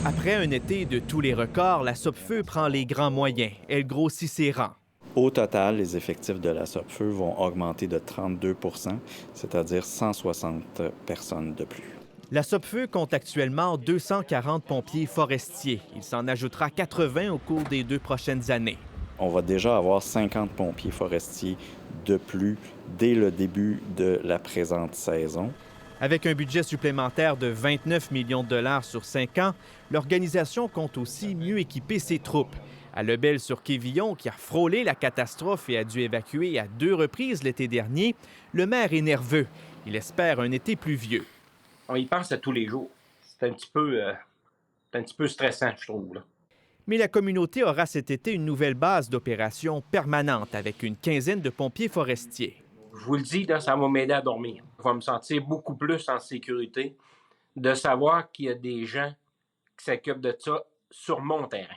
Après un été de tous les records, la Sopfeu prend les grands moyens. Elle grossit ses rangs. Au total, les effectifs de la Sopfeu vont augmenter de 32 c'est-à-dire 160 personnes de plus. La Sopfeu compte actuellement 240 pompiers forestiers. Il s'en ajoutera 80 au cours des 2 prochaines années. On va déjà avoir 50 pompiers forestiers de plus dès le début de la présente saison. Avec un budget supplémentaire de 29 millions de dollars sur 5 ans, l'organisation compte aussi mieux équiper ses troupes. À Lebel-sur-Quévillon, qui a frôlé la catastrophe et a dû évacuer à 2 reprises l'été dernier, le maire est nerveux. Il espère un été pluvieux. On y pense à tous les jours. C'est un petit peu stressant, je trouve, là. Mais la communauté aura cet été une nouvelle base d'opération permanente avec une quinzaine de pompiers forestiers. Je vous le dis, là, ça va m'aider à dormir. Je vais me sentir beaucoup plus en sécurité de savoir qu'il y a des gens qui s'occupent de ça sur mon terrain,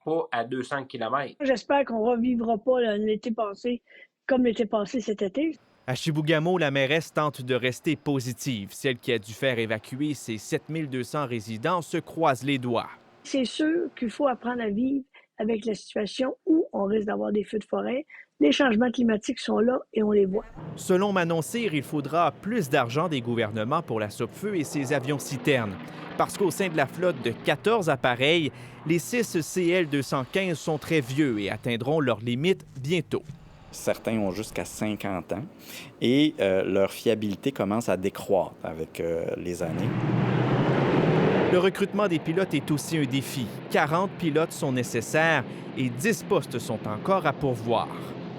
pas à 200 km. J'espère qu'on ne revivra pas l'été passé comme l'été passé cet été. À Chibougamau, la mairesse tente de rester positive. Celle qui a dû faire évacuer ses 7200 résidents se croise les doigts. C'est sûr qu'il faut apprendre à vivre avec la situation où on risque d'avoir des feux de forêt. Les changements climatiques sont là et on les voit. Selon Manon Cyr, il faudra plus d'argent des gouvernements pour la Sopfeu et ses avions-citernes. Parce qu'au sein de la flotte de 14 appareils, les 6 CL-215 sont très vieux et atteindront leurs limites bientôt. Certains ont jusqu'à 50 ans et leur fiabilité commence à décroître avec les années. Le recrutement des pilotes est aussi un défi. 40 pilotes sont nécessaires et 10 postes sont encore à pourvoir.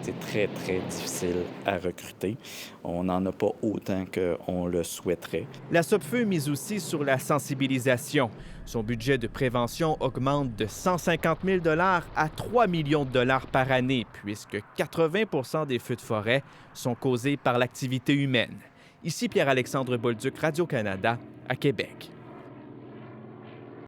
C'est très, très difficile à recruter. On n'en a pas autant qu'on le souhaiterait. La Sopfeu mise aussi sur la sensibilisation. Son budget de prévention augmente de 150 000 $ à 3 millions de dollars par année, puisque 80 des feux de forêt sont causés par l'activité humaine. Ici Pierre-Alexandre Bolduc, Radio-Canada, à Québec.